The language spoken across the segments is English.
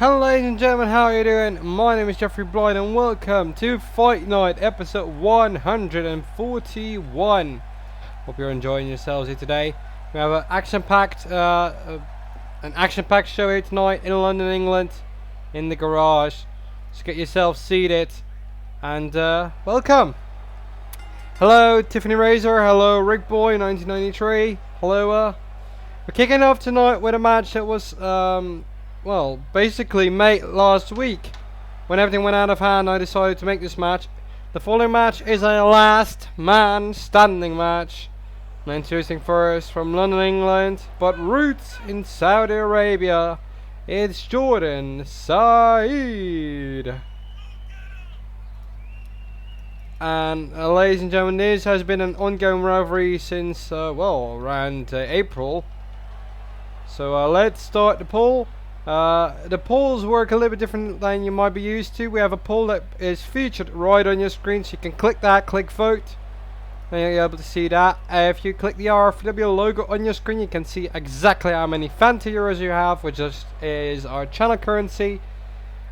Hello ladies and gentlemen, how are you doing? My name is Jeffrey Blind and welcome to Fight Night episode 141. Hope you're enjoying yourselves here today. We have an action-packed show here tonight in London, England, in the garage. So get yourself seated and welcome. Hello Tiffany Razor, hello Rick Boy 1993, hello. We're kicking off tonight with a match that was well, basically made last week. When everything went out of hand, I decided to make this match. The following match is a last man standing match. And introducing first from London, England, but roots in Saudi Arabia, it's Jordan Saeed. And ladies and gentlemen, this has been an ongoing rivalry since, well, around April. So let's start the poll. The polls work a little bit different than you might be used to. We have a poll that is featured right on your screen, so you can click that, click vote, and you'll be able to see that. If you click the RFPW logo on your screen, you can see exactly how many Fanta Euros you have, which is our channel currency,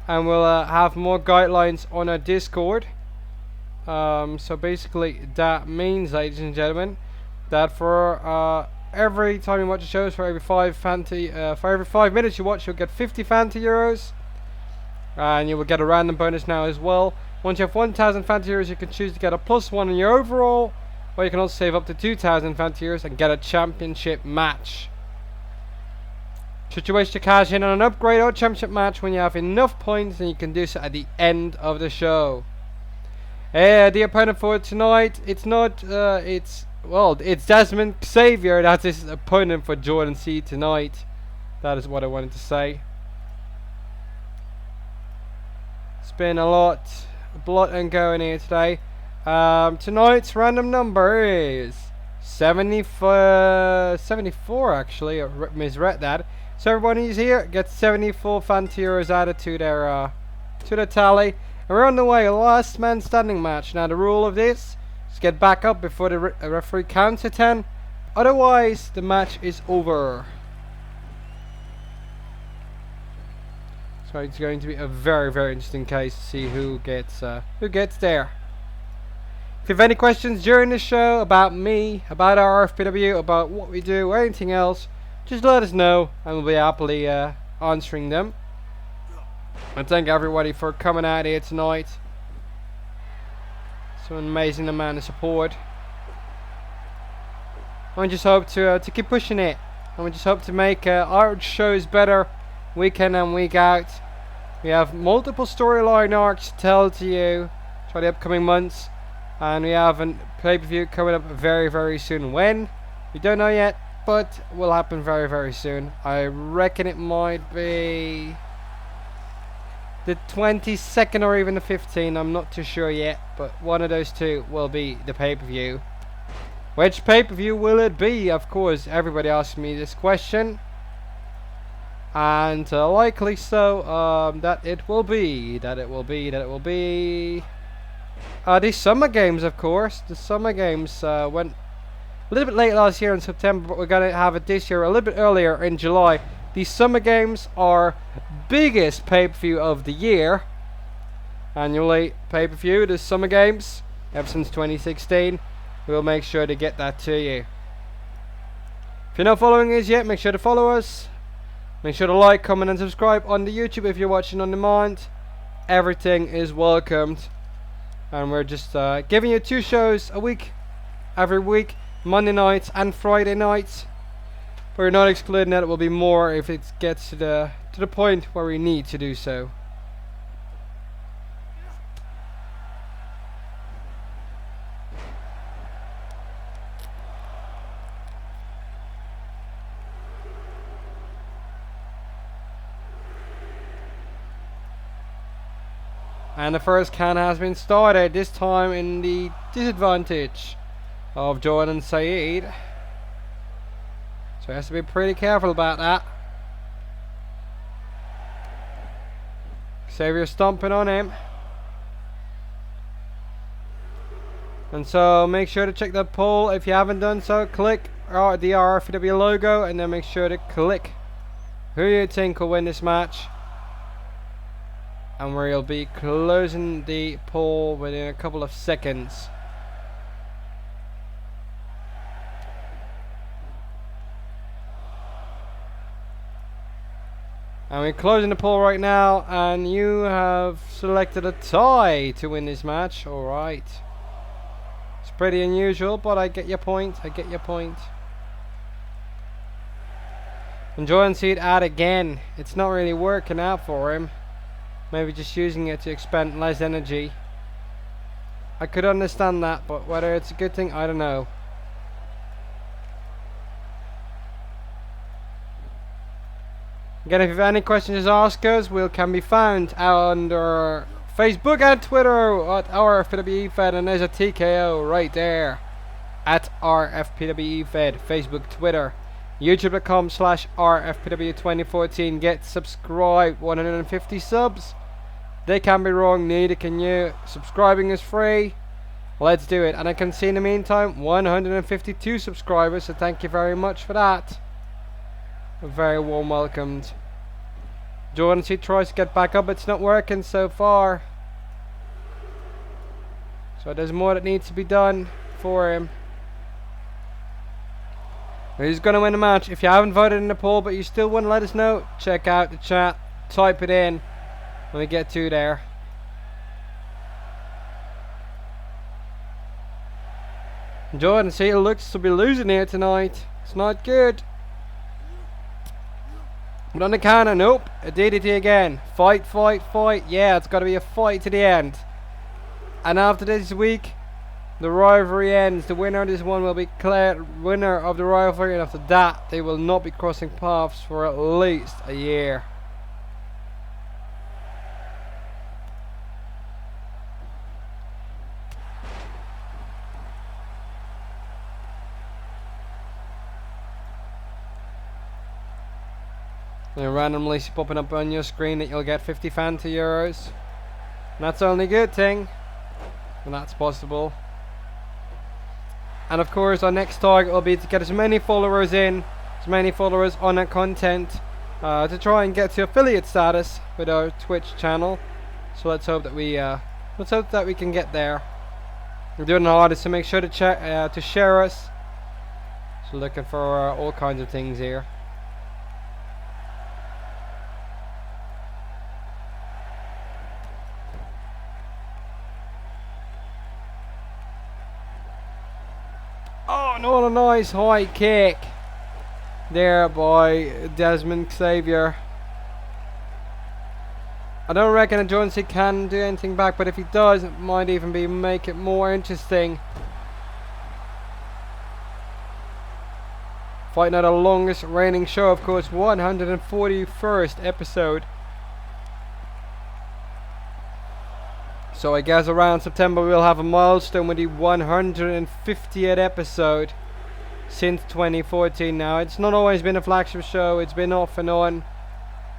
and we'll have more guidelines on our Discord. So basically that means, ladies and gentlemen, that for every time you watch the shows, for every 5 minutes you watch, you'll get 50 Fanta Euros, and you will get a random bonus now as well. Once you have 1,000 Fanta Euros, you can choose to get a +1 in your overall, or you can also save up to 2,000 Fanta Euros and get a championship match. Should you wish to cash in on an upgrade or championship match when you have enough points, then you can do so at the end of the show. The opponent for tonight, it's Desmond Xavier. That's his opponent for Jordan C tonight. That is what I wanted to say. It's been a lot ongoing here today. Tonight's random number is 74 actually. I misread that. So everyone who's here gets 74 Fanta Euros added to their tally. And we're on the way, last man standing match. Now the rule of this: get back up before the referee counts to 10. Otherwise, the match is over. So it's going to be a very, very interesting case to see who gets there. If you have any questions during the show about me, about our RFPW, about what we do, or anything else, just let us know, and we'll be happily answering them. And thank everybody for coming out here tonight. So an amazing amount of support. I just hope to keep pushing it. And we just hope to make our shows better week in and week out. We have multiple storyline arcs to tell to you for the upcoming months, and we have a pay-per-view coming up very, very soon. When? We don't know yet, but will happen very, very soon. I reckon it might be the 22nd or even the 15th, I'm not too sure yet, but one of those two will be the pay-per-view. Which pay-per-view will it be? Of course, everybody asks me this question, and likely so that it will be the Summer Games, of course. The Summer Games went a little bit late last year in September, but we're going to have it this year a little bit earlier in July. These Summer Games are biggest pay-per-view of the year. Annually pay-per-view, the Summer Games, ever since 2016. We'll make sure to get that to you. If you're not following us yet, make sure to follow us. Make sure to like, comment and subscribe on the YouTube if you're watching on demand. Everything is welcomed. And we're just giving you 2 shows a week, every week, Monday nights and Friday nights. But we're not excluding that it will be more if it gets to the point where we need to do so. And the first count has been started, this time in the disadvantage of Jordan Saeed. So he has to be pretty careful about that. Xavier stomping on him. And so make sure to check the poll. If you haven't done so, click the RFPW logo and then make sure to click who you think will win this match. and we'll be closing the poll within a couple of seconds. And we're closing the poll right now, and you have selected a tie to win this match. Alright. It's pretty unusual, but I get your point. I get your point. Enjoy and see it out again. It's not really working out for him. Maybe just using it to expend less energy. I could understand that, but whether it's a good thing, I don't know. Again, if you have any questions, ask us. We can be found under Facebook and Twitter at RFPW and there's a TKO right there at RFPW Facebook, Twitter, YouTube.com/RFPW2014. Get subscribed. 150 subs. They can be wrong, neither can you. Subscribing is free. Let's do it. And I can see in the meantime 152 subscribers, so thank you very much for that. A very warm welcomed. Jordan C tries to get back up, it's not working so far. So there's more that needs to be done for him. He's going to win the match. If you haven't voted in the poll but you still want to let us know, check out the chat, type it in when we get to there. Jordan C looks to be losing here tonight. It's not good. But on the counter, nope. A DDT again. Fight, fight, fight. Yeah, it's got to be a fight to the end. And after this week, the rivalry ends. The winner of this one will be declared winner of the rivalry, and after that, they will not be crossing paths for at least a year. They're randomly popping up on your screen that you'll get 50 Fanta euros. And that's only a good thing. And that's possible. And of course our next target will be to get as many followers in, as many followers on our content, to try and get to affiliate status with our Twitch channel. So let's hope that we can get there. We're doing our hardest to make sure to share us. So looking for all kinds of things here. Oh, not a nice high kick there by Desmond Xavier. I don't reckon that Jonesy can do anything back, but if he does, it might even make it more interesting. Fighting out the longest reigning show, of course, 141st episode. So I guess around September we'll have a milestone with the 150th episode since 2014 now. It's not always been a flagship show, it's been off and on.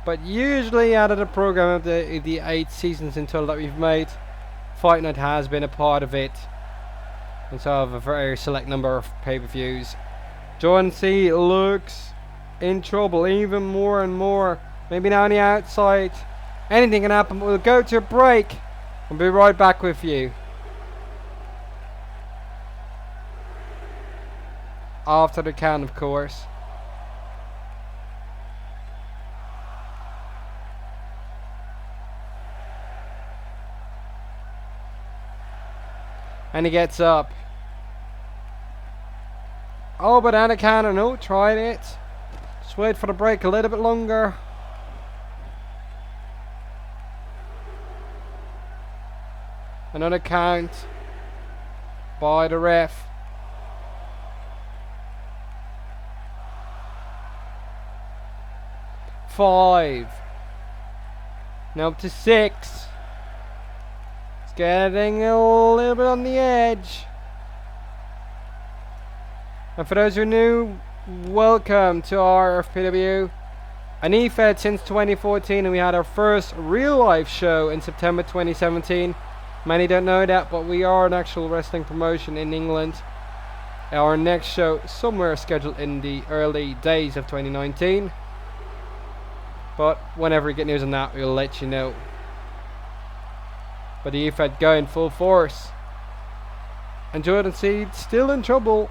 But usually out of the program of the 8 seasons in total that we've made, Fight Night has been a part of it. And so I have a very select number of pay-per-views. John C looks in trouble even more and more. Maybe now on the outside. Anything can happen, but we'll go to a break. I'll be right back with you. After the count, of course. And he gets up. Oh, but on the counter, no, tried it. Just wait for the break a little bit longer. Another count by the ref. Five. Now up to 6. It's getting a little bit on the edge. And for those who are new, welcome to RFPW. An E-Fed since 2014, and we had our first real life show in September 2017. Many don't know that, but we are an actual wrestling promotion in England. Our next show somewhere scheduled in the early days of 2019. But whenever we get news on that, we'll let you know. But the effect going full force. And Jordan Seed still in trouble.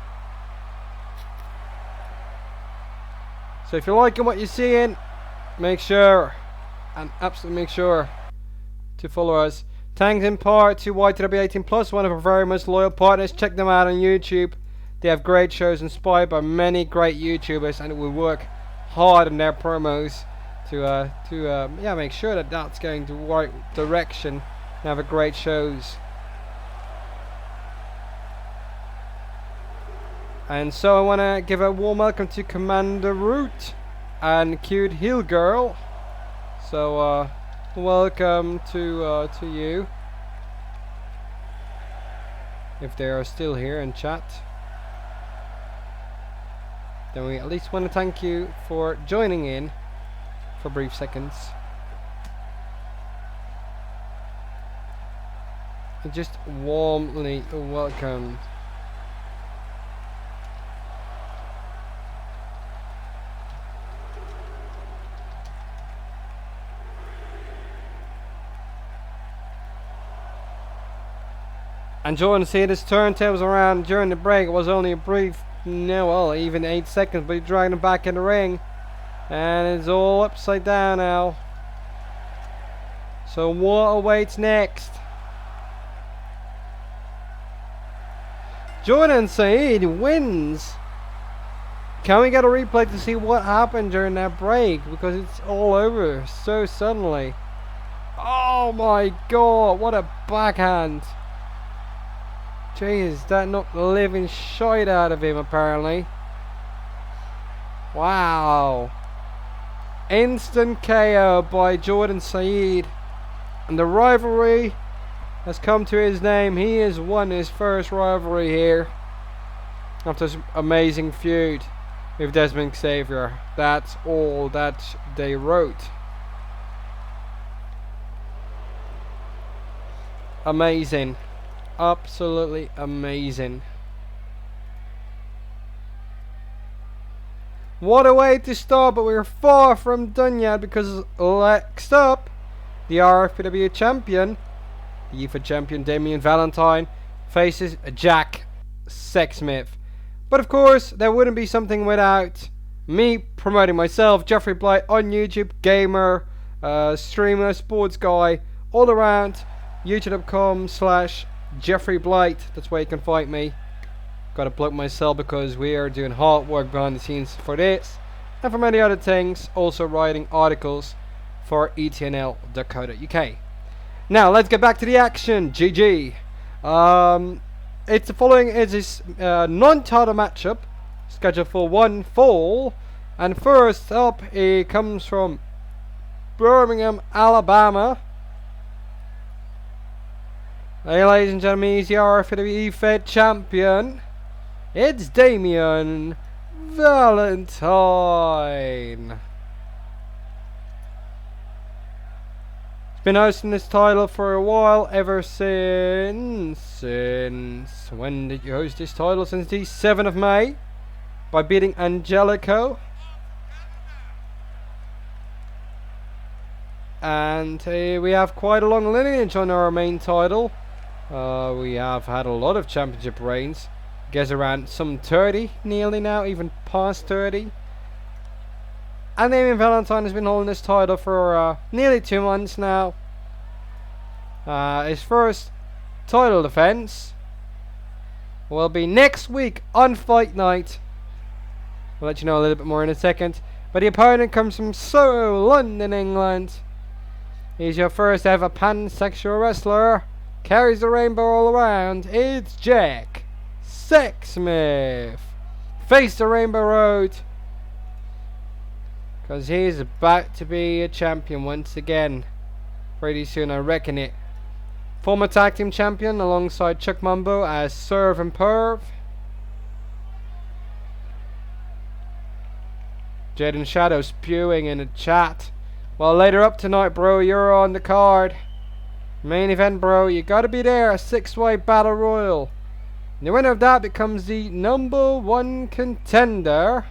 So if you're liking what you're seeing, make sure, and absolutely make sure, to follow us. Thanks in part to YTW18 Plus, one of our very most loyal partners. Check them out on YouTube. They have great shows inspired by many great YouTubers, and we work hard on their promos to make sure that that's going the right direction and have a great shows. And so I want to give a warm welcome to Commander Root and Cute Heel Girl. So welcome to you, if they are still here in chat. Then we at least want to thank you for joining in for brief seconds. And just warmly welcome. And Jordan said his turntables around during the break. It was only a brief, even 8 seconds, but he dragged him back in the ring. And it's all upside down now. So what awaits next? Jordan Said wins. Can we get a replay to see what happened during that break? Because it's all over so suddenly. Oh my god, what a backhand. Jeez, that knocked the living shite out of him apparently. Wow. Instant KO by Jordan Said. And the rivalry has come to his name. He has won his first rivalry here after this amazing feud with Desmond Xavier. That's all that they wrote. Amazing. Absolutely amazing. What a way to start, but we're far from done yet, because next up, the RFPW champion, the UEFA champion Damian Valentine, faces Jack Sexsmith. But of course, there wouldn't be something without me promoting myself, Jeffrey Blight, on YouTube, gamer, streamer, sports guy, all around. YouTube.com/Jeffrey Blight. That's where you can find me. Gotta plug myself because we are doing hard work behind the scenes for this and for many other things. Also writing articles for etnl.co.uk. Now let's get back to the action. GG. It's the following is this non-title matchup scheduled for one fall. And first up, it comes from Birmingham, Alabama. Hey ladies and gentlemen, he's the RFPW Fed champion. It's Damian Valentine. He's been hosting this title for a while, ever since when did you host this title? Since the 7th of May, by beating Angelico. And we have quite a long lineage on our main title. We have had a lot of championship reigns. Guess around some 30 nearly now, even past 30. And Damian Valentine has been holding this title for nearly 2 months now. His first title defense will be next week on Fight Night. I'll let you know a little bit more in a second. But the opponent comes from Soho, London, England. He's your first ever pansexual wrestler. Carries the rainbow all around. It's Jack Sexsmith. Face the Rainbow Road, because he's about to be a champion once again. Pretty soon, I reckon it. Former tag team champion alongside Chuck Mumbo as Serve and Perv. Jaden Shadow spewing in the chat. Well, later up tonight, bro, you're on the card. Main event, bro, you gotta be there. A 6-way battle royal. And the winner of that becomes the #1 contender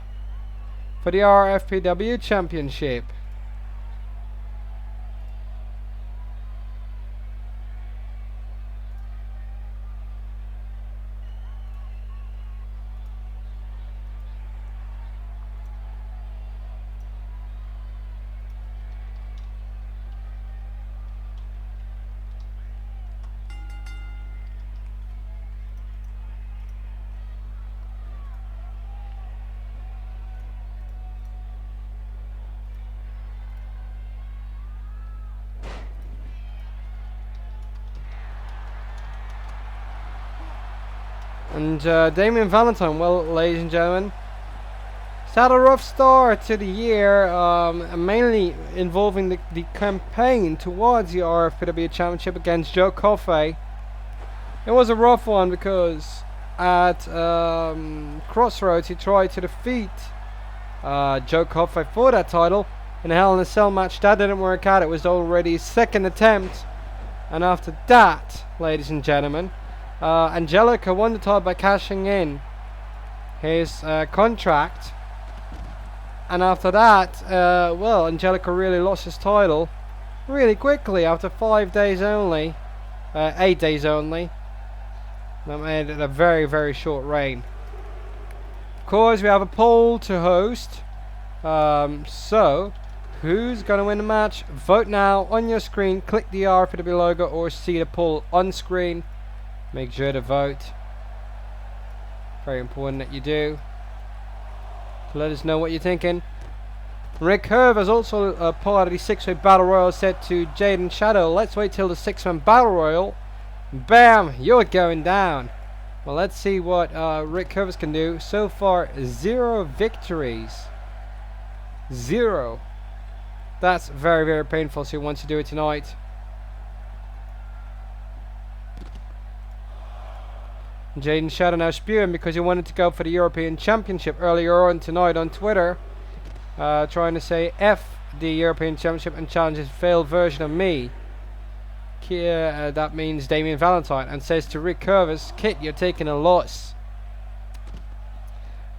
for the RFPW championship. And Damien Valentine, well, ladies and gentlemen, it's had a rough start to the year, mainly involving the campaign towards the RFPW Championship against Joe Coffey. It was a rough one because at Crossroads he tried to defeat Joe Coffey for that title in a Hell in a Cell match. That didn't work out. It was already his second attempt. And after that, ladies and gentlemen, Angelica won the title by cashing in his contract. And after that, well, Angelica really lost his title really quickly after 5 days only. 8 days only. That made it a very, very short reign. Of course, we have a poll to host. So, who's going to win the match? Vote now on your screen. Click the RFPW logo or see the poll on screen. Make sure to vote. Very important that you do. Let us know what you're thinking. Rick Herb is also a part of the 6-way Battle Royal set to Jaden Shadow. Let's wait till the 6-man Battle Royal. Bam! You're going down. Well, let's see what Rick Curvis can do. So far, 0 victories. 0. That's very, very painful, so he wants to do it tonight. Jaden Shadow now spewing because he wanted to go for the European Championship earlier on tonight on Twitter. Trying to say F the European Championship and challenges failed version of me. That means Damien Valentine, and says to Rick Curvis, Kit, you're taking a loss.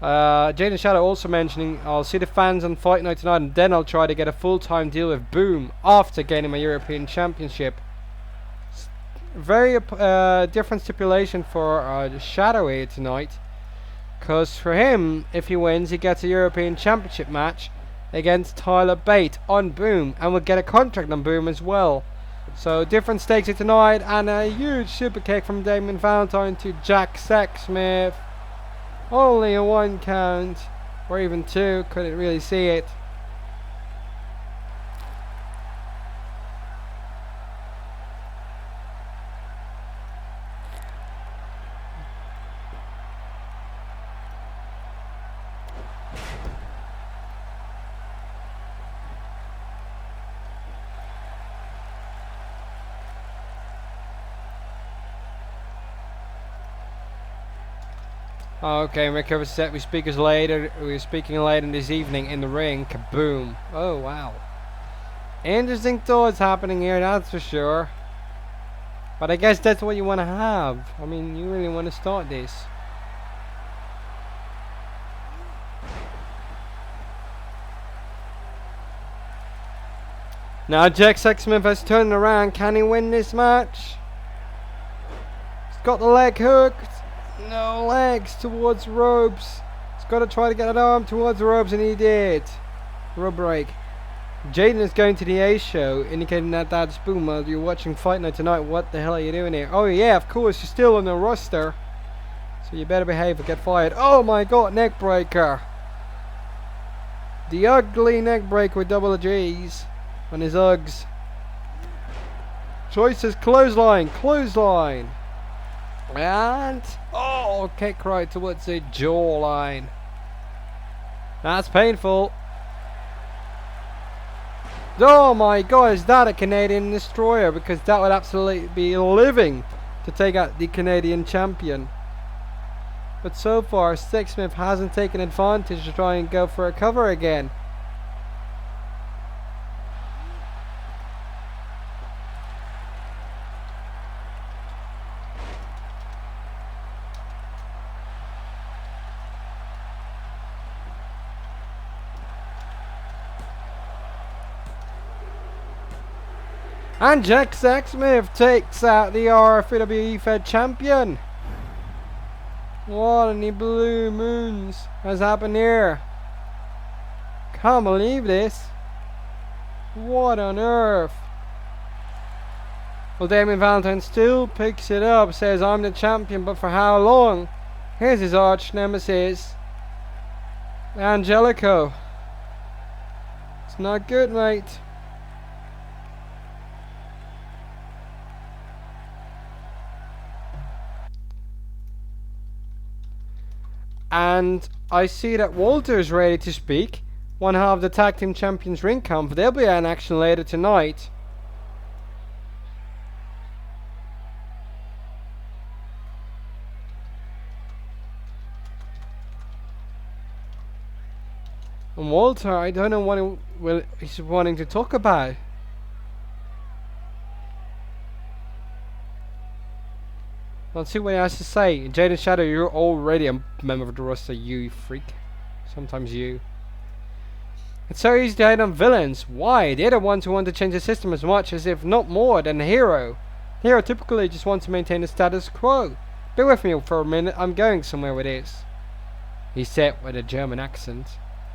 Jaden Shadow also mentioning, I'll see the fans on Fight Night tonight and then I'll try to get a full-time deal with Boom after gaining my European Championship. Very different stipulation for Shadow here tonight, because for him, if he wins, he gets a European Championship match against Tyler Bate on Boom, and will get a contract on Boom as well. So different stakes here tonight, and a huge super kick from Damien Valentine to Jack Sexsmith. Only a 1 count, or even 2, couldn't really see it. Okay, Rick Evans said we're speaking later this evening in the ring. Kaboom. Oh wow. Interesting thoughts happening here, that's for sure. But I guess that's what you want to have. I mean, you really want to start this. Now Jack Sexsmith has turned around. Can he win this match? He's got the leg hooked. No legs towards ropes. He's got to try to get an arm towards the ropes, and he did. Rope break. Jaden is going to the A show, indicating that that's Boom. You're watching Fight Night tonight. What the hell are you doing here? Oh yeah, of course, you're still on the roster. So you better behave or get fired. Oh my god, neck breaker. The ugly neck breaker with double G's on his Uggs. Choices clothesline, clothesline. And oh, kick right towards the jawline. That's painful. Oh my god, is that a Canadian destroyer? Because that would absolutely be living to take out the Canadian champion. But so far, Sexsmith hasn't taken advantage to try and go for a cover again. And Jack Sexsmith takes out the RFPW Fed champion. What in the blue moons has happened here? Can't believe this. What on earth? Well, Damien Valentine still picks it up, says I'm the champion, but for how long? Here's his arch nemesis, Angelico. It's not good, mate. And I see that Walter is ready to speak. One half of the Tag Team Champions ring camp. There'll be an action later tonight. And Walter, I don't know what he's wanting to talk about. Let's see what he has to say. Jade and Shadow, you're already a member of the roster, you freak. Sometimes you. It's so easy to hate on villains. Why? They're the ones who want to change the system as much as if not more than the hero. The hero typically just wants to maintain the status quo. Bear with me for a minute, I'm going somewhere with this. He said with a German accent.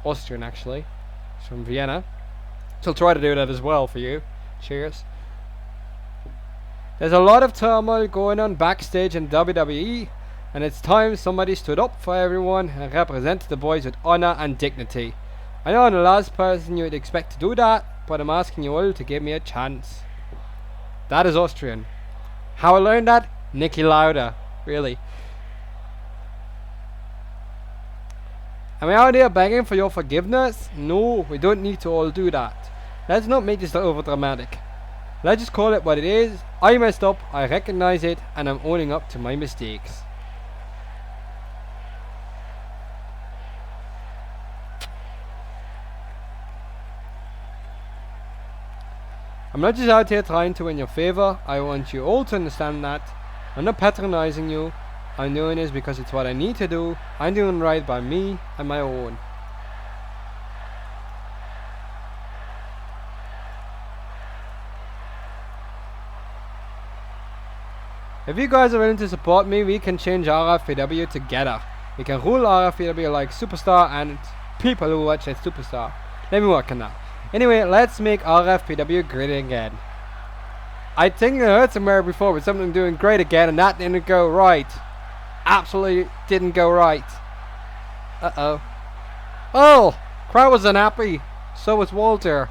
Austrian actually. He's from Vienna. So I'll try to do that as well for you. Cheers. There's a lot of turmoil going on backstage in WWE, and it's time somebody stood up for everyone and represented the boys with honor and dignity. I know I'm the last person you would expect to do that, but I'm asking you all to give me a chance. That is Austrian. How I learned that? Niki Lauda. Really. Am I out here begging for your forgiveness? No, we don't need to all do that. Let's not make this over dramatic. Let's just call it what it is. I messed up, I recognize it, and I'm owning up to my mistakes. I'm not just out here trying to win your favor. I want you all to understand that. I'm not patronizing you. I'm doing this because it's what I need to do. I'm doing right by me and my own. If you guys are willing to support me, we can change RFPW together. We can rule RFPW like Superstar and people who watch that Superstar. Let me work on that. Anyway, let's make RFPW great again. I think I heard somewhere before with something doing great again and that didn't go right. Absolutely didn't go right. Uh-oh. Oh! Crowd was unhappy. So was Walter.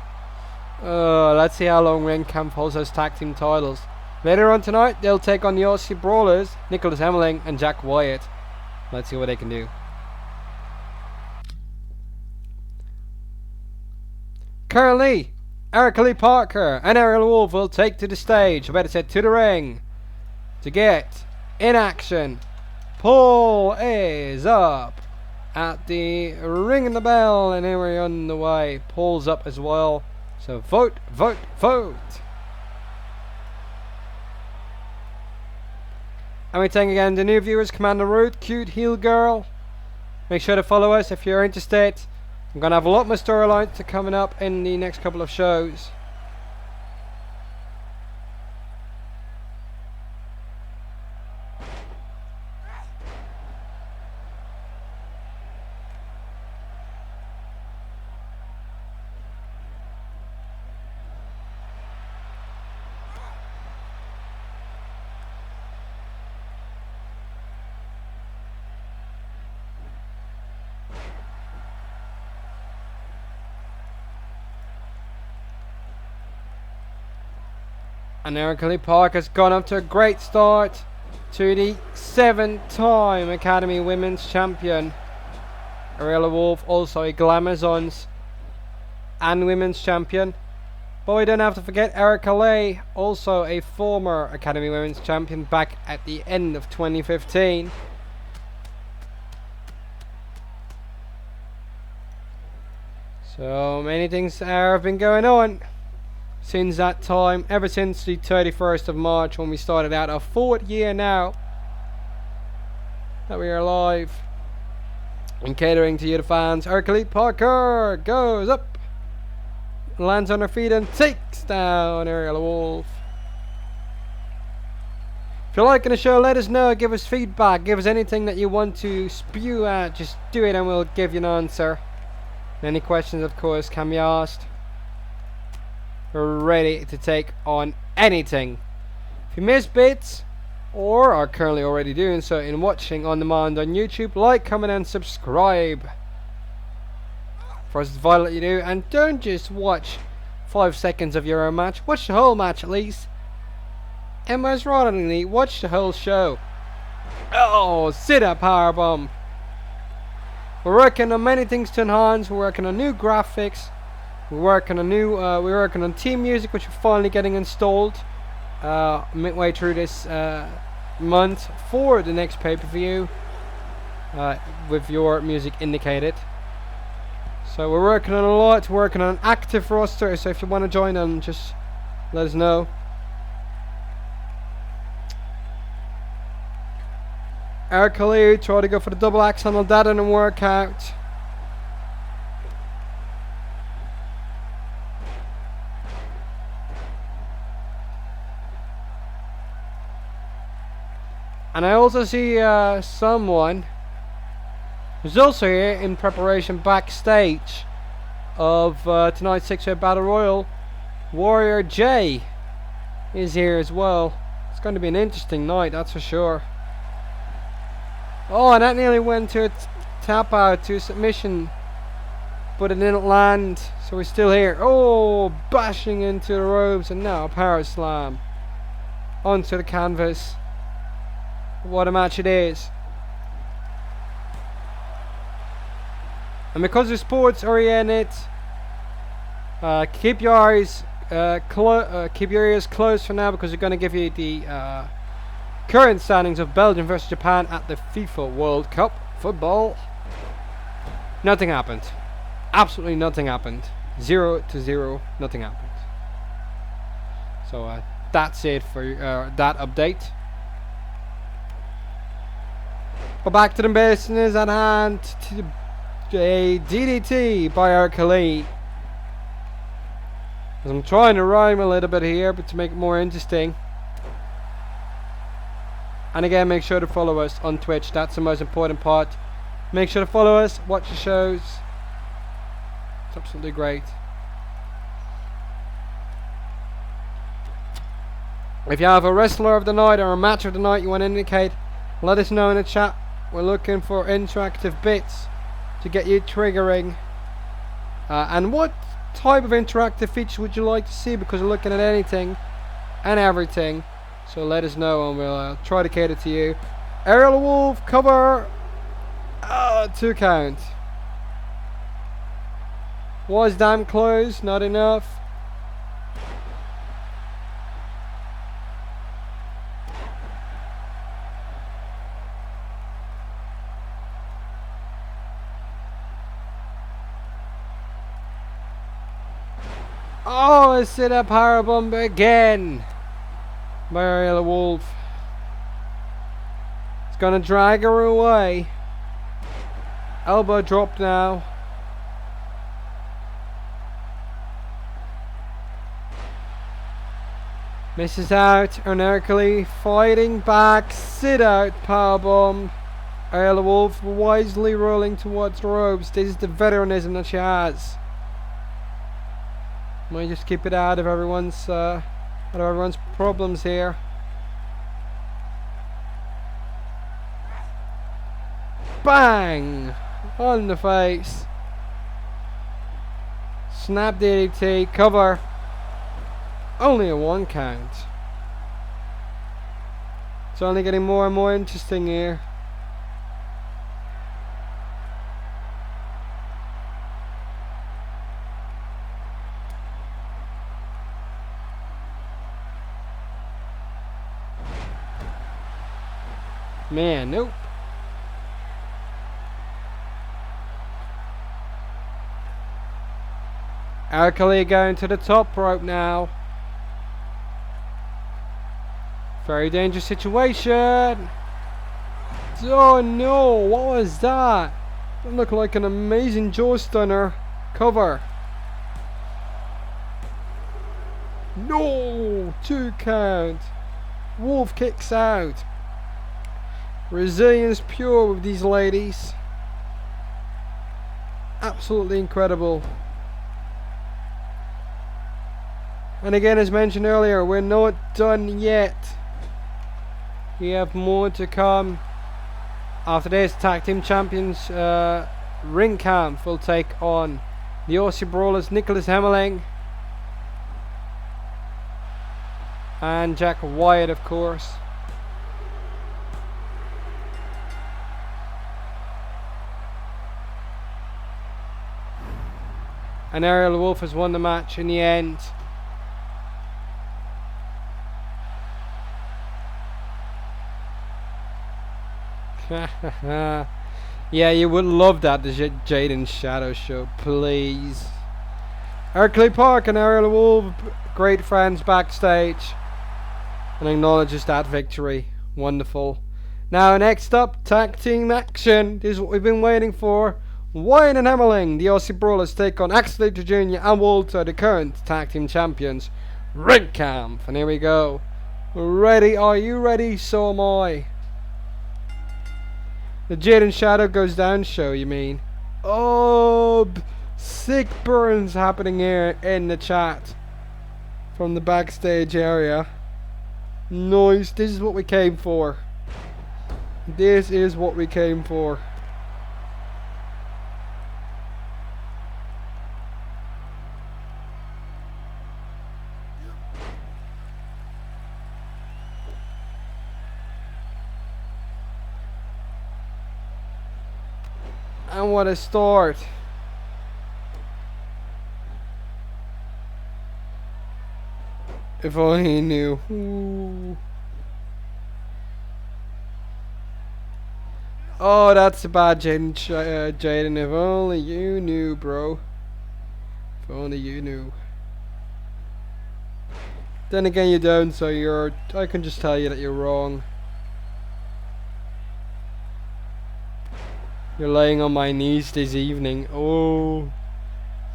Let's see how long Ring Camp holds those tag team titles. Later on tonight, they'll take on the Aussie Brawlers, Nicholas Hemmeling and Jack Wyatt. Let's see what they can do. Currently, Erica Lee Parker and Ariel Wolf will take to the stage, or better said to the ring, to get in action. Paul is up at the ringing the bell, and here we're on the way. Paul's up as well. So vote, vote, vote. And we're taking again the new viewers, Commander Ruth, cute heel girl. Make sure to follow us if you're interested. I'm going to have a lot more storylines to coming up in the next couple of shows. And Erica Lee Park has gone up to a great start to the 7-time Academy Women's Champion. Ariella Wolf, also a Glamazons and Women's Champion. But we don't have to forget Erica Lee, also a former Academy Women's Champion back at the end of 2015. So many things have been going on since that time, ever since the 31st of March when we started out our 4th year now that we are live and catering to you the fans. Erica Lee Parker goes up, lands on her feet and takes down Ariella Wolf. If you're liking the show, let us know, give us feedback, give us anything that you want to spew at, just do it and we'll give you an answer. Any questions of course can be asked. We're ready to take on anything. If you missed bits or are currently already doing so in watching on demand on YouTube, like, comment and subscribe. For us it's vital that you do, and don't just watch 5 seconds of your own match, watch the whole match at least. And most importantly, watch the whole show. Oh, sit up powerbomb. We're working on many things to enhance. We're working on new graphics. We're working on team music, which we're finally getting installed midway through this month for the next pay-per-view, with your music indicated. So we're working on a lot. We're working on an active roster. So if you want to join them, just let us know. Eric Khalid tried to go for the double axe handle. That didn't work out. And I also see someone who's also here in preparation backstage of tonight's 6-way Battle Royal. Warrior J is here as well. It's going to be an interesting night, that's for sure. Oh, and that nearly went to a tap out to submission, but it didn't land, so we're still here. Oh, bashing into the ropes, and now a power slam onto the canvas. What a match it is. And because the sports oriented, keep your ears closed for now, because we're going to give you the current standings of Belgium versus Japan at the FIFA World Cup football. Nothing happened. Absolutely nothing happened. 0-0. Nothing happened. So that's it for that update. But back to the business at hand. A DDT by our Khalid. I'm trying to rhyme a little bit here, but to make it more interesting. And again, make sure to follow us on Twitch. That's the most important part. Make sure to follow us, watch the shows. It's absolutely great. If you have a wrestler of the night or a match of the night you want to indicate, let us know in the chat. We're looking for interactive bits to get you triggering. And what type of interactive features would you like to see? Because we're looking at anything and everything. So let us know and we'll try to cater to you. Aerial Wolf cover. 2 count. Was damn close, not enough. Oh, a sit-up powerbomb again by Aerial Wolf. It's gonna drag her away. Elbow drop now. Misses out. Unerically fighting back. Sit out powerbomb. Aerial Wolf wisely rolling towards the ropes. This is the veteranism that she has. Might just keep it out of everyone's problems here. Bang! On the face. Snap DDT, cover. Only a 1 count. It's only getting more and more interesting here. Man, nope. Arkali going to the top rope now. Very dangerous situation. Oh no, what was that? That looked like an amazing jaw stunner. Cover. No, 2 count. Wolf kicks out. Resilience pure with these ladies. Absolutely incredible. And again, as mentioned earlier, we're not done yet. We have more to come. After this, Tag Team Champions Ring Camp will take on the Aussie Brawlers, Nicholas Hemmeling and Jack Wyatt, of course. And Ariel Wolf has won the match in the end. Yeah, you would love that, the Jaden Shadow show, please. Erkley Park and Ariel Wolf, great friends backstage, and acknowledges that victory. Wonderful. Now next up, tag team action. This is what we've been waiting for. Wayne and Emmerling, the Aussie Brawlers, take on Axel Jr. and Walter, the current tag team champions. Ring camp, and here we go. Ready? Are you ready? So am I. The Jaden Shadow goes down show, you mean? Oh, sick burns happening here in the chat from the backstage area. Nice. This is what we came for. This is what we came for. And what a start. If only knew. Ooh. Oh, that's a bad Jaden. Jaden, if only you knew, bro. If only you knew. Then again, you don't, so I can just tell you that you're wrong. You're laying on my knees this evening. Oh.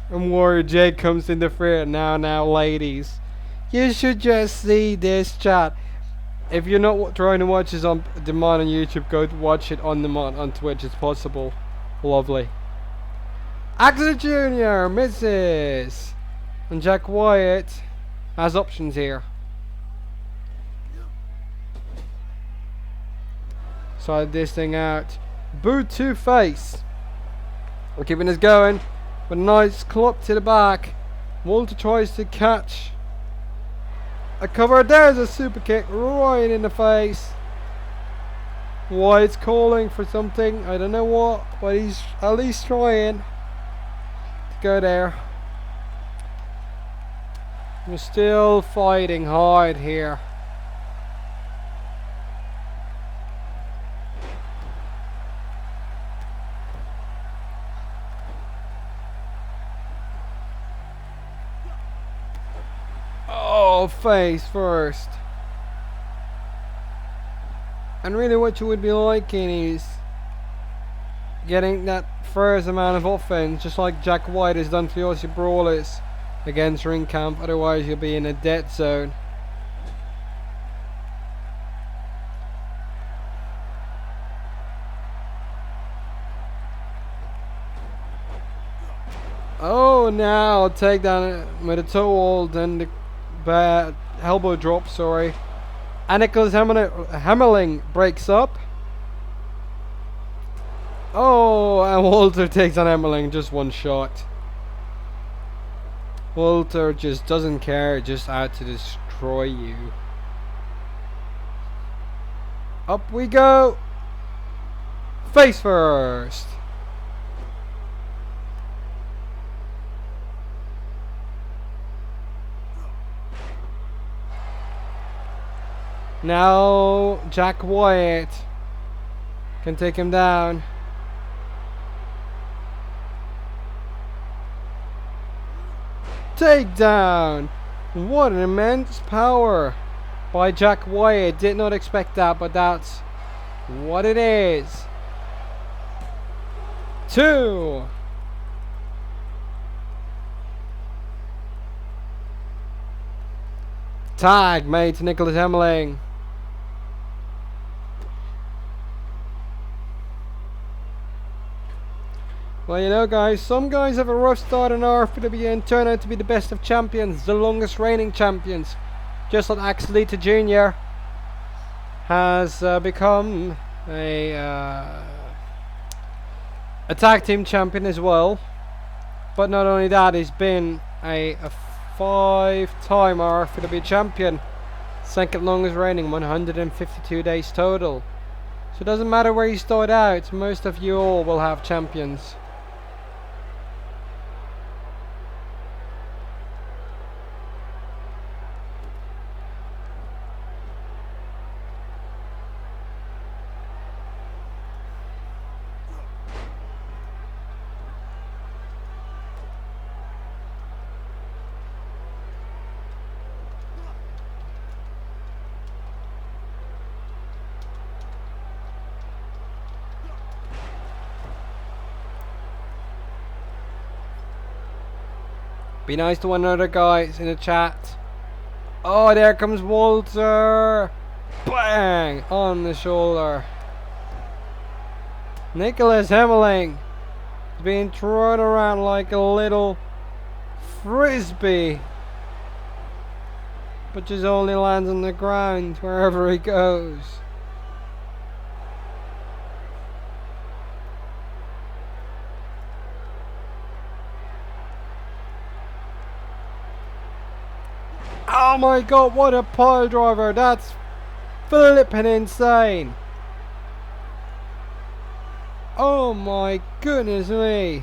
And Warrior Jake comes in the front. Now, ladies. You should just see this chat. If you're not trying to watch this on demand on YouTube, go watch it on demand on Twitch. It's possible. Lovely. Axel Jr. misses. And Jack Wyatt has options here. Side this thing out. Boot to face. We're keeping this going. With a nice club to the back. Walter tries to catch a cover. There's a super kick right in the face. Wyatt's calling for something. I don't know what, but he's at least trying to go there. We're still fighting hard here. Face first. And really what you would be liking is getting that first amount of offense, just like Jack White has done for the Aussie Brawlers against Ring Camp. Otherwise you'll be in a dead zone. Oh, now I'll take down with a toe hold and the elbow drop, sorry. And Nicholas Hammerling breaks up. Oh, and Walter takes on Hammerling, just one shot. Walter just doesn't care, just out to destroy you. Up we go. Face first. Now Jack Wyatt can take him down. Takedown! What an immense power by Jack Wyatt. Did not expect that, but that's what it is. 2. Tag made to Nicholas Hammerling. Well, you know, guys, some guys have a rough start in RFPW and turn out to be the best of champions, the longest reigning champions. Just like Axel Jr. has become a tag team champion as well. But not only that, he's been a 5-time RFPW champion. Second longest reigning, 152 days total. So it doesn't matter where you start out, most of you all will have champions. Be nice to one another, guys, in the chat. Oh, there comes Walter. Bang! On the shoulder. Nicholas Hemmeling is being thrown around like a little frisbee, but just only lands on the ground wherever he goes. Oh my god, what a pile driver! That's flippin' insane! Oh my goodness me!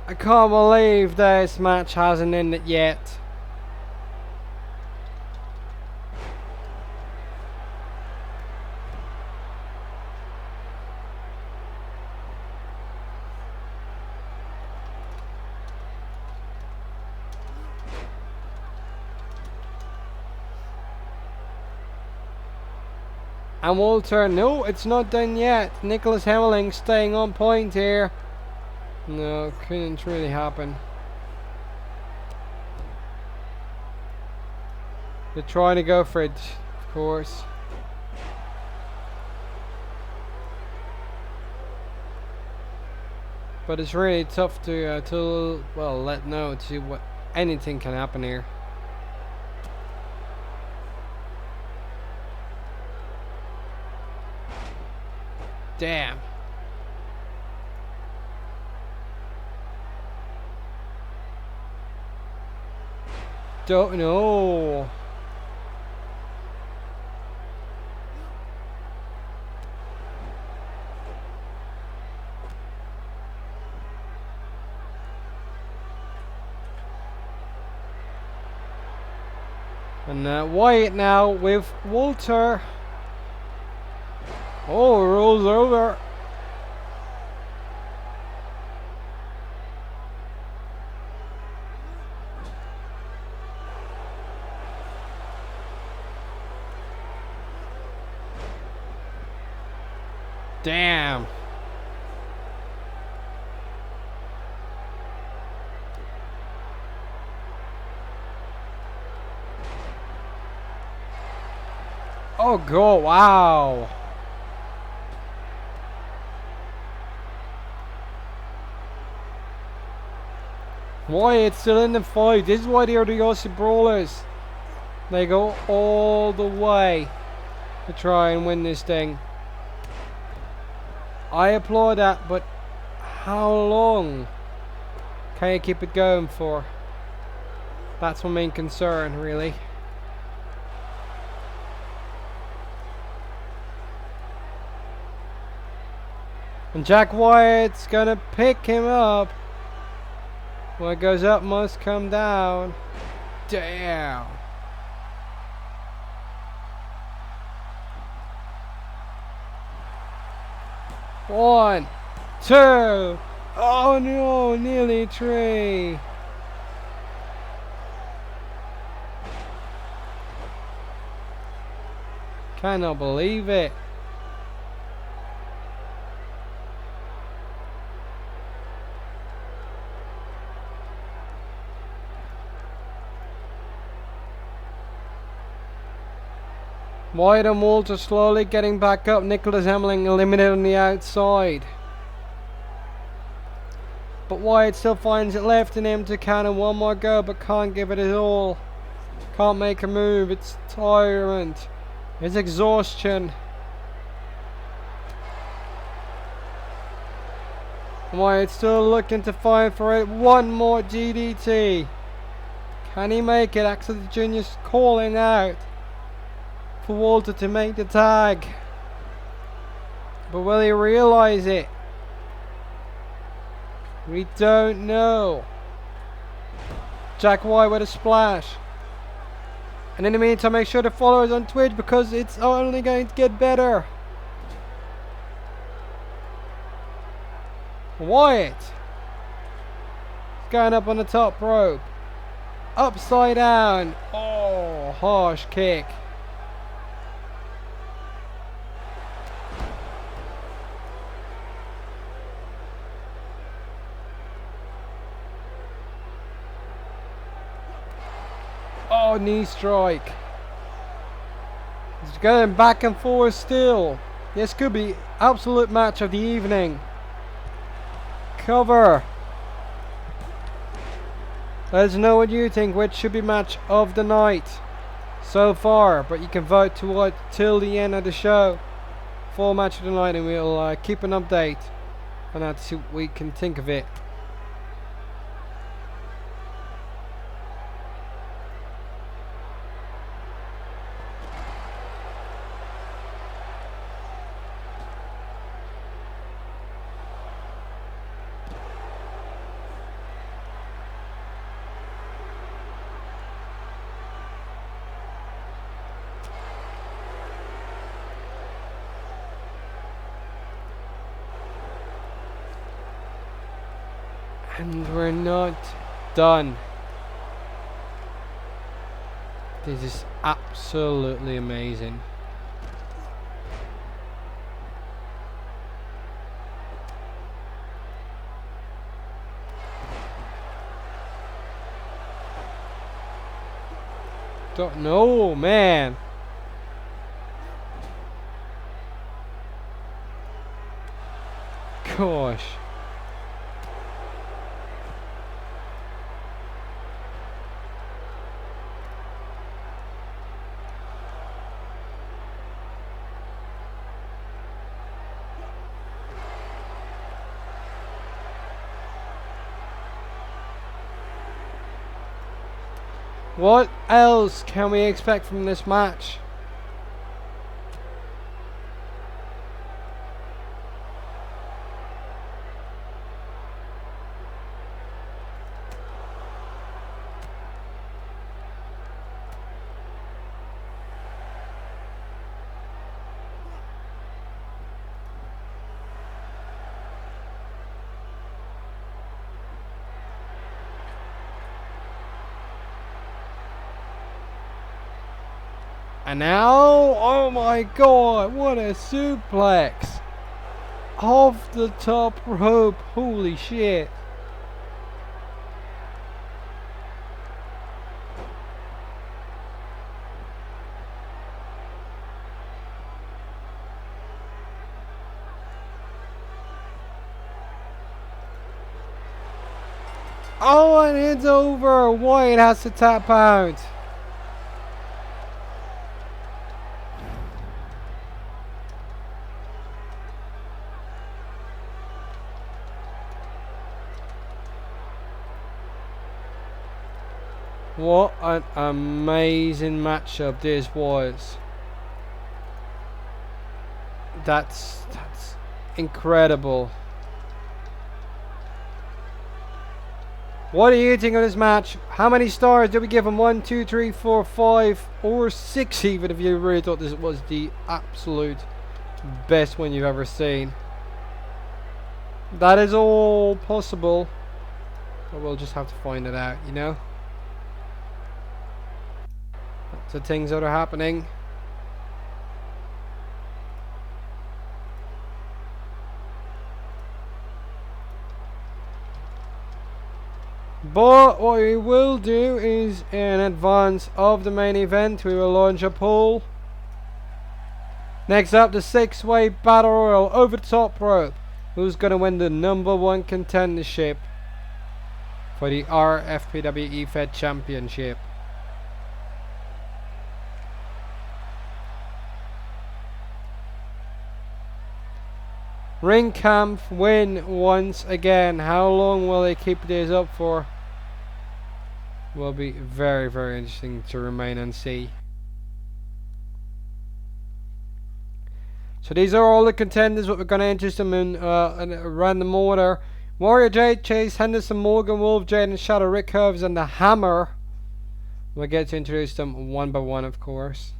I can't believe this match hasn't ended yet. And Walter, no, it's not done yet. Nicholas Hemmeling staying on point here. No, couldn't really happen. They're trying to go for it, of course. But it's really tough to well, let know to see what anything can happen here. Damn. Don't know. And Wyatt now with Walter. Oh, rolls over. Damn. Oh, go, wow. Wyatt's still in the fight. This is why they are the Aussie Brawlers. They go all the way to try and win this thing. I applaud that, but how long can you keep it going for? That's my main concern, really. And Jack Wyatt's gonna pick him up. What goes up must come down. Damn. One, two. Oh no, nearly three. Cannot believe it. Wyatt and Walter slowly getting back up. Nicholas Hemmeling eliminated on the outside. But Wyatt still finds it left in him to counter one more go, but can't give it his all. Can't make a move. It's tyrant. It's exhaustion. Wyatt still looking to fight for it. One more DDT. Can he make it? Axel Jr.'s calling out for Walter to make the tag. But will he realize it? We don't know. Jack Wyatt with a splash. And in the meantime, make sure to follow us on Twitch because it's only going to get better. Wyatt going up on the top rope. Upside down. Oh, harsh kick. Oh, knee strike. It's going back and forth still. This could be absolute match of the evening. Cover. Let us know what you think, which should be match of the night so far. But you can vote to what till the end of the show for match of the night, and we'll keep an update on that to see what we can think of it. And we're not done. This is absolutely amazing. Don't know, man. Gosh. What else can we expect from this match? And now, oh my god, what a suplex! Off the top rope, holy shit. Oh, and it's over. Wyatt has to tap out. What an amazing matchup this was. That's incredible. What do you think of this match? How many stars did we give him? 1, 2, 3, 4, 5, or 6 even, if you really thought this was the absolute best one you've ever seen? That is all possible. But we'll just have to find it out, you know? Lots of things that are happening. But what we will do is, in advance of the main event, we will launch a poll. Next up, the 6-way battle royal over the top rope. Who's going to win the #1 contendership for the RFPW EFED Championship? Ring Camp win once again. How long will they keep this up for? Will be very, very interesting to remain and see. So these are all the contenders. What we're going to introduce them in a random order. Warrior Jade, Chase, Henderson, Morgan, Wolf, Jade, and Shadow, Rick Curves, and the Hammer. We'll get to introduce them one by one, of course.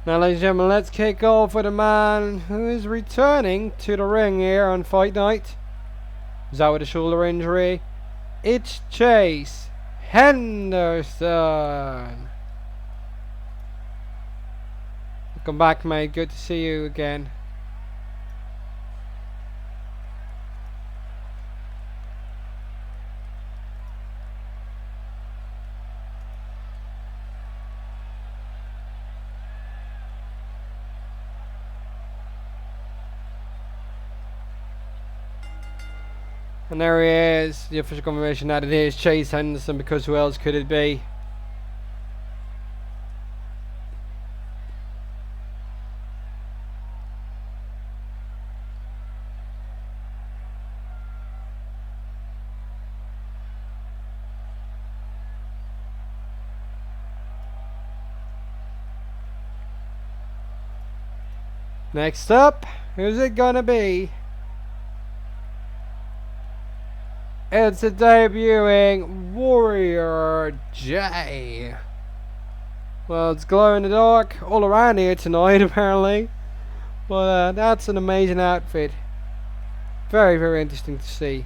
Now, ladies and gentlemen, let's kick off with a man who is returning to the ring here on fight night. He's out with a shoulder injury. It's Chase Henderson. Welcome back, mate. Good to see you again. And there he is, the official confirmation that it is Chase Henderson, because who else could it be? Next up, who's it gonna be? It's a debuting Warrior J. Well, it's glow in the dark all around here tonight, apparently. But that's an amazing outfit. Very, very interesting to see.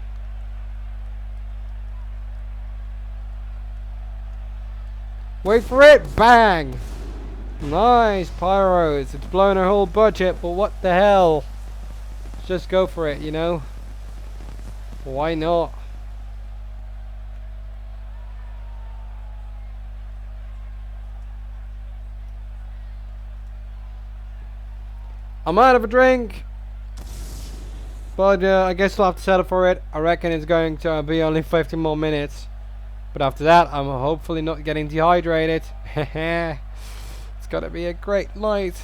Wait for it! Bang! Nice pyros. It's blown our whole budget, but what the hell? Just go for it, you know? Why not? I'm out of a drink, but I guess I'll have to settle for it. I reckon it's going to be only 15 more minutes, but after that I'm hopefully not getting dehydrated. It's gonna be a great night.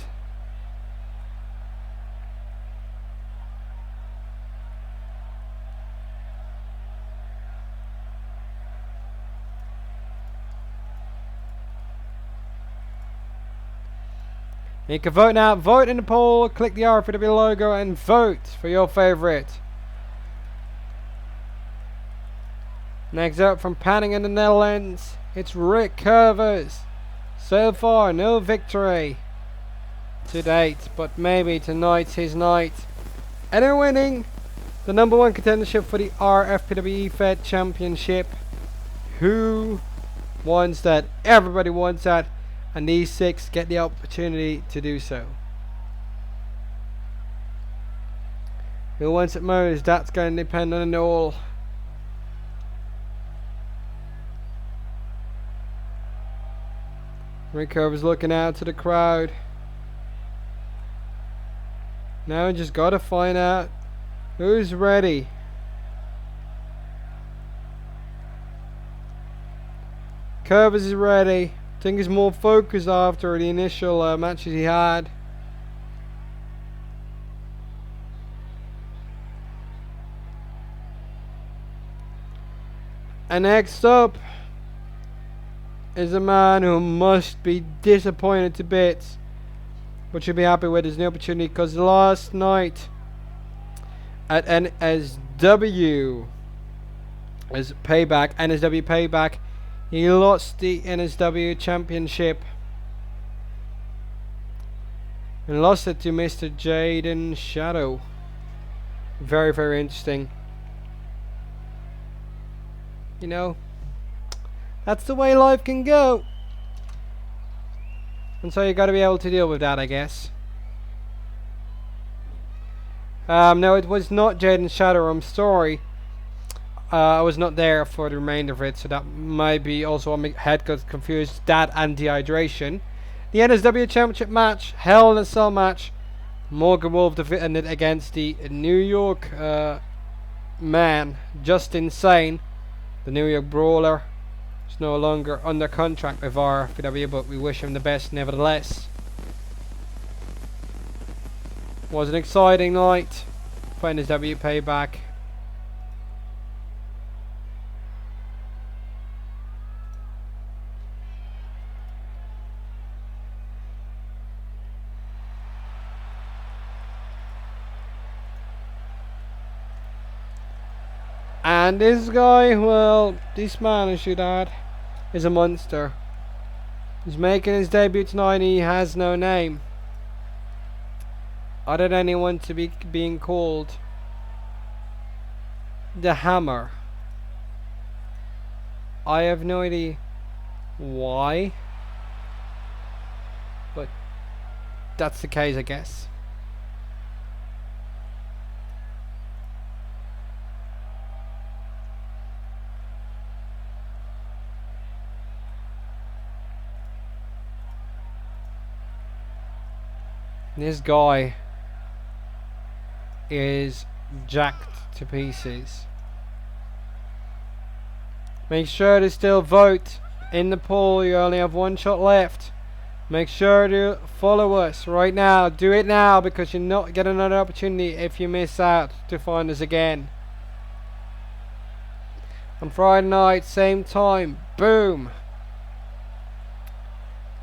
You can vote now. Vote in the poll. Click the RFPW logo and vote for your favourite. Next up from Panning in the Netherlands, it's Rick Curvers. So far, no victory to date, but maybe tonight's his night. And they're winning the #1 contendership for the RFPW Fed Championship. Who wants that? Everybody wants that. And these 6 get the opportunity to do so. Who wants it most? That's going to depend on it all. Rick Curver's looking out to the crowd. Now we just gotta find out who's ready. Curvers is ready. I think he's more focused after the initial matches he had. And next up is a man who must be disappointed to bits, but should be happy with his new opportunity, because last night at NSW as NSW Payback, he lost the NSW Championship and lost it to Mr. Jaden Shadow. Very, very interesting. You know, that's the way life can go. And so you got to be able to deal with that, I guess. No, it was not Jaden Shadow, I'm sorry. I was not there for the remainder of it, so that might be also my head got confused. That and dehydration. The NSW Championship match, Hell in a Cell match. Morgan Wolf defended against the New York man, Just Insane. The New York Brawler is no longer under contract with RFPW, but we wish him the best nevertheless. Was an exciting night for NSW Payback. And this guy, well, this man I should add, is a monster. He's making his debut tonight and he has no name other than anyone to be being called the Hammer. I have no idea why, but that's the case, I guess. This guy is jacked to pieces. Make sure to still vote in the poll. You only have one shot left. Make sure to follow us right now. Do it now because you'll not get another opportunity if you miss out to find us again. On Friday night, same time. Boom.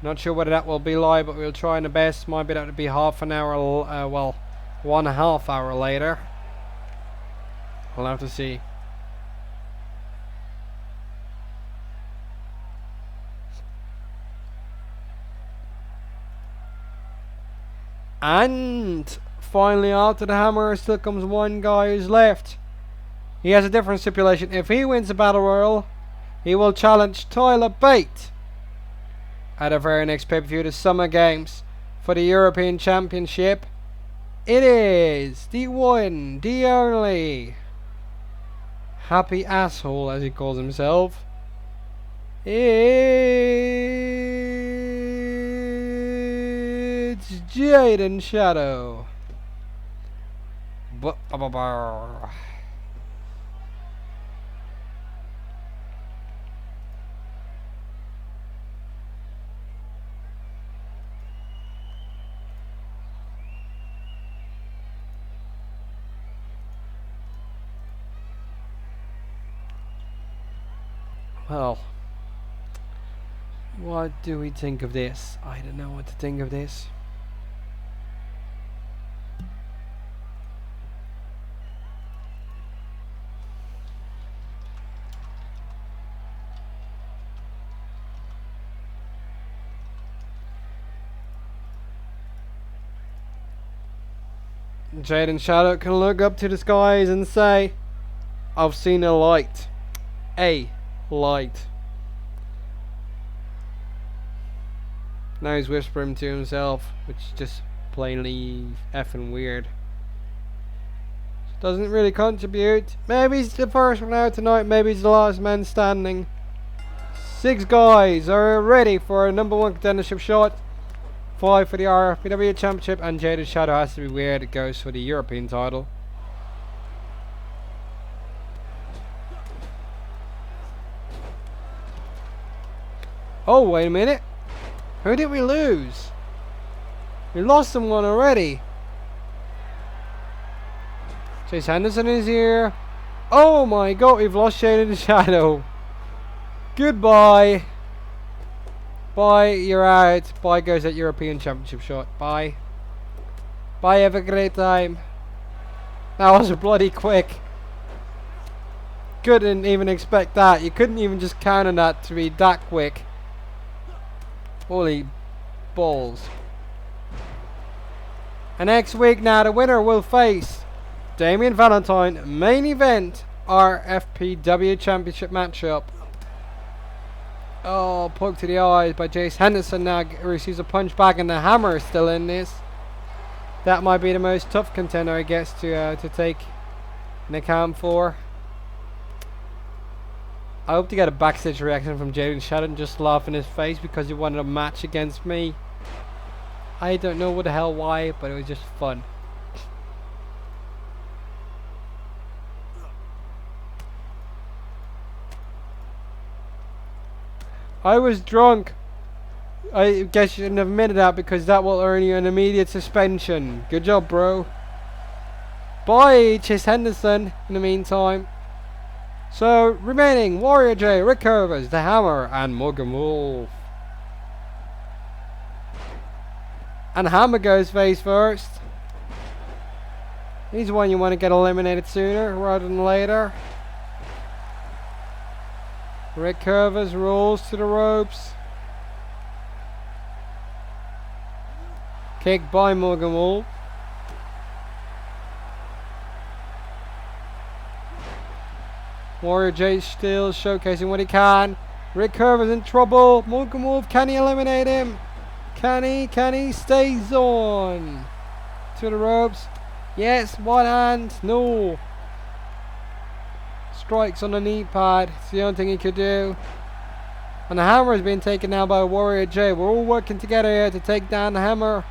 Not sure whether that will be live, but we'll try the best. Might be that to be half an hour, well, 1.5 hour later. We'll have to see. And finally, after the Hammer, still comes one guy who's left. He has a different stipulation. If he wins the Battle Royal, he will challenge Tyler Bate at our very next pay-per-view, the Summer Games, for the European Championship. It is the one, the only Happy Asshole, as he calls himself. It's Jaden Shadow. Well, what do we think of this? I don't know what to think of this. Jaden Shadow can look up to the skies and say, I've seen a light. A light. Now he's whispering to himself, which is just plainly effing weird. Doesn't really contribute. Maybe he's the first one out tonight, maybe he's the last man standing. 6 guys are ready for a #1 contendership shot. 5 for the RFPW Championship, and Jaden Shadow has to be weird. It goes for the European title. Oh, wait a minute. Who did we lose? We lost someone already. Chase Henderson is here. Oh my god, we've lost Jaden Shadow. Goodbye. Bye, you're out. Bye goes that European Championship shot. Bye. Bye, have a great time. That was bloody quick. Couldn't even expect that. You couldn't even just count on that to be that quick. Holy balls. And next week now the winner will face Damian Valentine, main event RFPW Championship matchup. Oh, poke to the eyes by Chase Henderson. Now receives a punch back, and the Hammer is still in this. That might be the most tough contender, I guess, to take an account for. I hope to get a backstage reaction from Jaden Shadow just laugh in his face because he wanted a match against me. I don't know what the hell why, but it was just fun. I was drunk. I guess you shouldn't have admitted that because that will earn you an immediate suspension. Good job, bro. Bye, Chase Henderson, in the meantime. So, remaining, Warrior J, Rick Curvers, The Hammer, and Morgan Wolf. And Hammer goes face first. He's the one you want to get eliminated sooner rather than later. Rick Curvers rolls to the ropes. Kick by Morgan Wolf. Warrior J still showcasing what he can. Rick Curver's in trouble. Morgan Wolf, can he eliminate him? Can he? Can he? Stays on. To the ropes. Yes, one hand. No. Strikes on the knee pad. It's the only thing he could do. And the hammer is being taken now by Warrior J. We're all working together here to take down the hammer.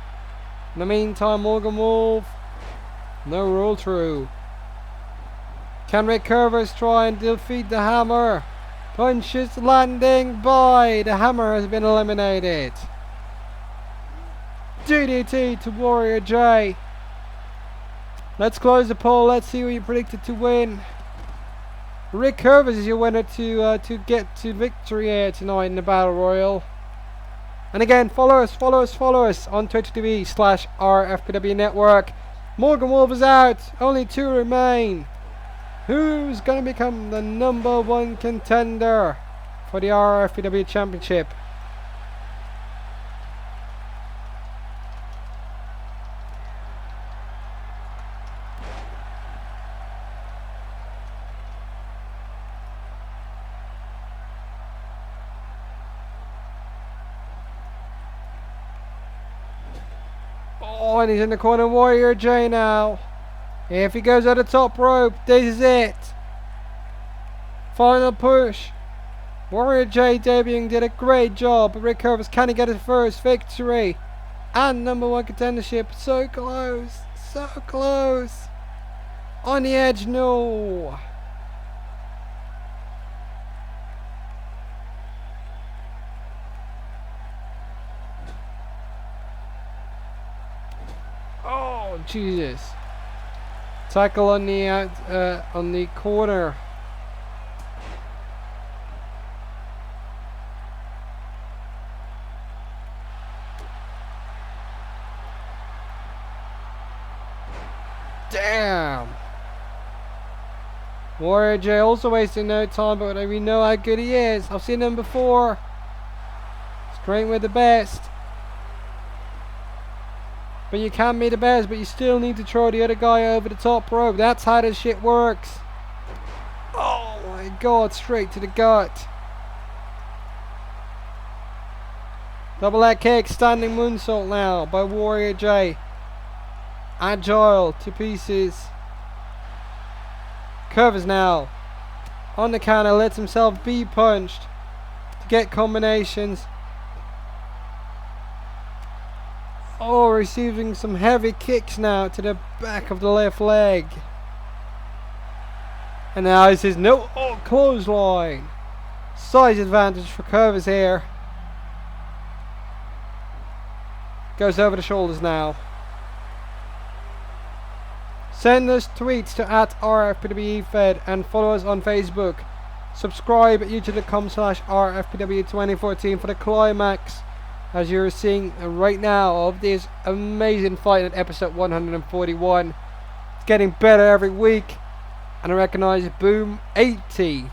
In the meantime, Morgan Wolf. No roll through. Can Rick Curvers try and defeat the hammer? Punches landing by. The hammer has been eliminated. DDT to Warrior J. Let's close the poll. Let's see who you predicted to win. Rick Curvers is your winner to get to victory here tonight in the Battle Royal. And again, follow us on Twitch TV/RFPW Network. Morgan Wolf is out. Only 2 remain. Who's going to become the #1 contender for the RFPW Championship? Oh, and he's in the corner. Warrior J now. If he goes at the top rope, this is it. Final push. Warrior J debuting did a great job. But Rick Curvers, can he get his first victory? And #1 contendership. So close. So close. On the edge, no. Oh, Jesus. Tackle on the corner. Damn. Warrior J also wasting no time, but we know how good he is. I've seen him before. Straight with the best. But you can be the best, but you still need to throw the other guy over the top rope. That's how this shit works. Oh my god, straight to the gut. Double leg kick, standing moonsault now by Warrior J. Agile to pieces. Curvers now. On the counter, lets himself be punched to get combinations. Oh, receiving some heavy kicks now to the back of the left leg. And now he says no. Oh, clothesline. Size advantage for Curvers here. Goes over the shoulders now. Send us tweets to @RFPWEFed and follow us on Facebook. Subscribe at youtube.com/RFPW2014 for the climax, as you're seeing right now, of this amazing fight at episode 141. It's getting better every week, and I recognise Boom 80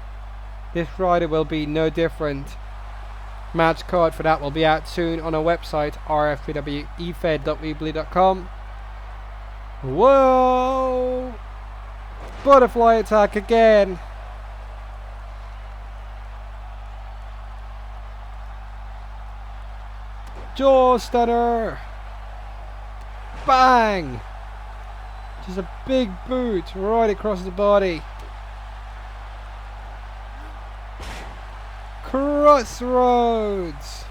this Friday will be no different. Match card for that will be out soon on our website, rfpwefed.weebly.com. Whoa! Butterfly attack again. Jaw stunner. Bang! Just a big boot right across the body. Crossroads.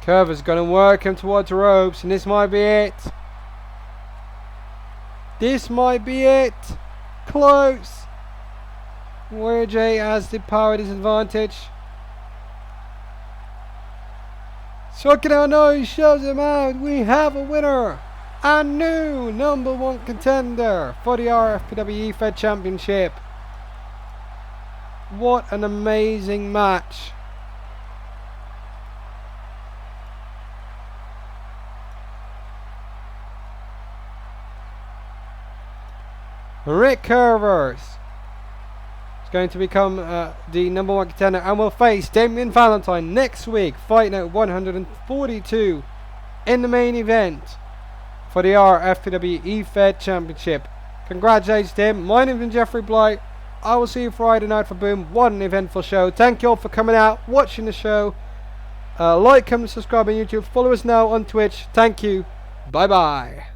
Curver's gonna work him towards the ropes, and this might be it. This might be it. Close. Warrior J has the power disadvantage. Sucking out nose, shoves him out. We have a winner. A new #1 contender for the RFPW Fed Championship. What an amazing match. Rick Curvers going to become the number 1 contender and will face Damian Valentine next week, fighting at 142 in the main event for the RFPW eFed Championship. Congratulations to him. My name is Jeffrey Blight. I will see you Friday night for Boom. What an eventful show. Thank you all for coming out, watching the show. Like, comment, subscribe on YouTube. Follow us now on Twitch. Thank you. Bye bye.